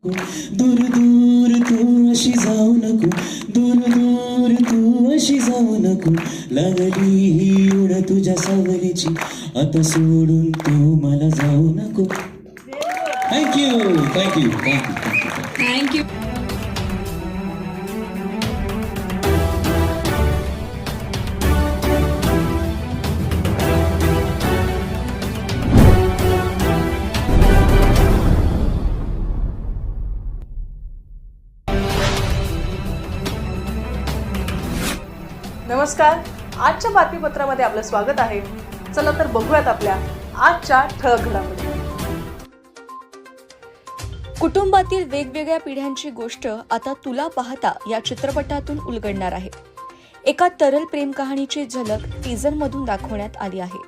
दूर दूर तू अशी जाऊ नको, दूर दूर तू अशी जाऊ नको, लागली ही ओढ तुझ्या सावलीची, आता सोडून तू मला जाऊ नको. Thank you thank you thank you thank you. नमस्कार. आजच्या बातमीपत्रामध्ये आपलं स्वागत आहे. चला तर बघूयात आपल्या आजच्या ठळक घडामोडी. कुटुंबातील वेगवेगळ्या पिढ्यांची गोष्ट आता तुला पाहता या चित्रपटातून उलगडणार आहे. एका तरल प्रेम कहाणीची झलक टीझरमधून दाखवण्यात आली आहे.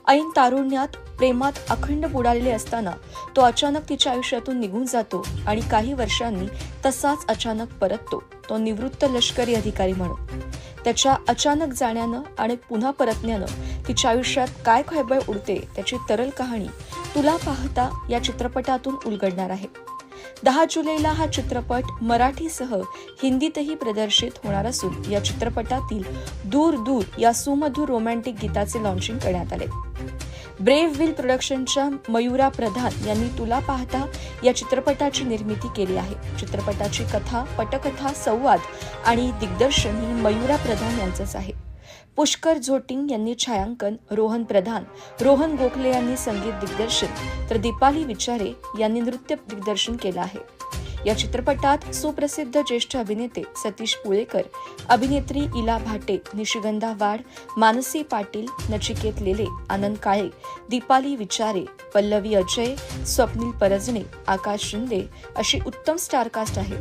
ऐन तारुण्यात प्रेमात अखंड बुडालेले असताना तो अचानक तिच्या आयुष्यातून निघून जातो आणि काही वर्षांनी तसाच अचानक परततो, तो निवृत्त लष्करी अधिकारी म्हणून. त्याच्या अचानक जाण्यानं आणि पुन्हा परतण्यानं तिच्या आयुष्यात काय खळबळ उडते त्याची तरल कहाणी तुला पाहता या चित्रपटातून उलगडणार आहे. 10 जुलैला हा चित्रपट मराठीसह हिंदीतही प्रदर्शित होणार असून या चित्रपटातील दूर दूर या सुमधुर रोमॅन्टिक गीताचे लॉन्चिंग करण्यात आले. ब्रेव्ह व्हील प्रोडक्शनच्या मयुरा प्रधान यांनी तुला पाहता या चित्रपटाची निर्मिती केली आहे. चित्रपटाची कथा, पटकथा, संवाद आणि दिग्दर्शन ही मयुरा प्रधान यांचंच आहे. पुष्कर झोटिंग यांनी छायांकन, रोहन प्रधान, रोहन गोखले यांनी संगीत दिग्दर्शन तर दीपाली विचारे यांनी नृत्य दिग्दर्शन केलं आहे. या चित्रपटात सुप्रसिद्ध ज्येष्ठ अभिनेते सतीश पुळेकर, अभिनेत्री इला भाटे, निशिगंधा वाड, मानसी पाटील, नचिकेत लेले, आनंद काळे, दीपाली विचारे, पल्लवी अजय, स्वप्नील परजणे, आकाश शिंदे अशी उत्तम स्टारकास्ट आहे.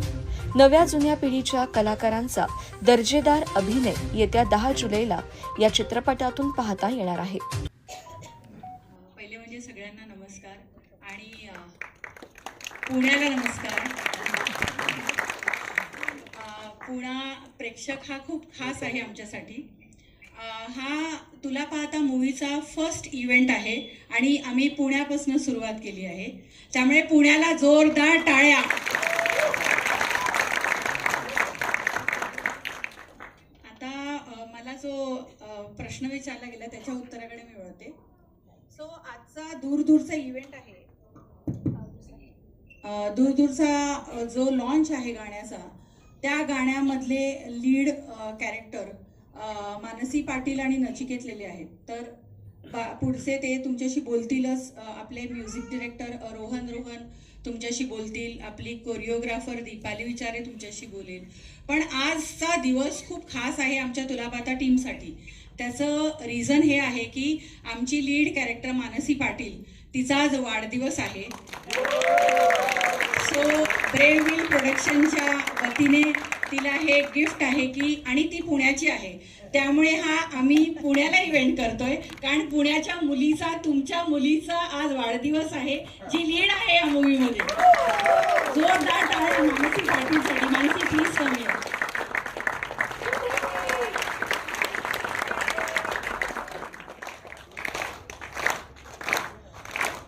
नव्या जुन्या पिढीच्या कलाकारांचा दर्जेदार अभिनय येत्या 10 जुलैला या चित्रपटातून पाहता येणार आहे. पहिले म्हणजे सगळ्यांना नमस्कार आणि पुण्याला नमस्कार. पुणा प्रेक्षक हा खूप खास आहे आमच्यासाठी. हा तुला पाहता मूवीचा फर्स्ट इव्हेंट आहे आणि आम्ही पुण्यापासून सुरुवात केली आहे, त्यामुळे पुण्याला जोरदार टाळ्या. मला जो प्रश्न विचारला गेला त्याच्या उत्तराकडे मी वळते. सो आजचा दूरदूरचा इव्हेंट आहे, दूरदूरचा जो लॉन्च आहे गाण्याचा, त्या गाण्यामधले लीड कॅरेक्टर मानसी पाटील आणि नचिकेत लेले आहेत. तर पुढचे ते तुमच्याशी बोलतीलच. आपले म्युझिक डिरेक्टर रोहन तुमच्याशी बोलतील, आपली कोरिओग्राफर दीपाली विचारे तुमच्याशी बोलेल. पण आजचा दिवस खूप खास आहे आमच्या तुला पाहता टीमसाठी. त्याचं रिझन हे आहे की आमची लीड कॅरेक्टर मानसी पाटील, तिचा आज वाढदिवस आहे. सो ब्रेव्ह व्हील प्रोडक्शनच्या वतीने तिला हे गिफ्ट आहे की, आणि ती पुण्याची आहे, त्यामुळे हा आम्ही पुण्याला इव्हेंट करतोय कारण पुण्याच्या मुलीचा, तुमच्या मुलीचा आज वाढदिवस आहे, जी लीड आहे या मूवीमध्ये. जोरदार टाळ्या मानसी पाटीलसाठी. मानसी प्लीज कमी.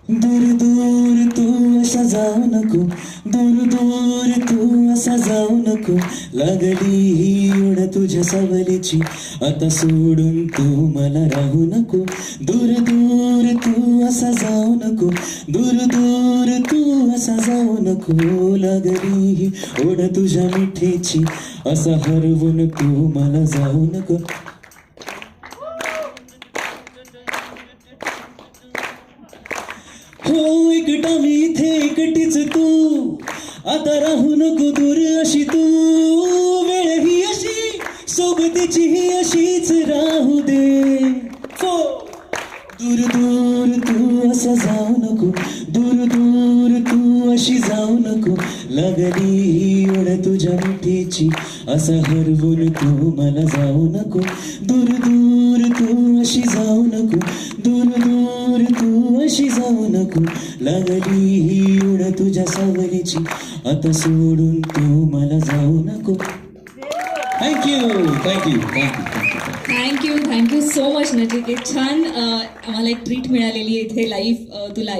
दूर दूर तू असा जाऊ नको, दूर दूर तू असा जाऊ नको, लागली ही ओढ तुझ्या सावलीची, आता सोडून तू मला राहू नको. दूर दूर तू असा जाऊ नको, दूर दूर तू असा जाऊ नको, लागली ही ओढ तुझ्या मिठीची, असा हरवून तू मला जाऊ नको. हो एकटा मी इथे एकटीच तू, आता राहू नको दूर अशी तू, वेळ ही अशी सोबतीची ही अशीच राहू दे. हो दूर दूर तू असं जाऊ नको, दूर दूर तू अशी जाऊ नको, लागली ही ओढ तुझ्या मिठीची, असं हरवून तू मला जाऊ नको. दूर दूर तू अशी जाऊ नको, दूर दूर तू अशी जाऊ नको, लागली ही ओढ तुझ्या सावलीची, आता सोडून तू मला जाऊ नको. Thank you thank you thank you thank you so much Nachiket. छान आम्हाला एक ट्रीट मिळालेली आहे इथे लाईव्ह तुला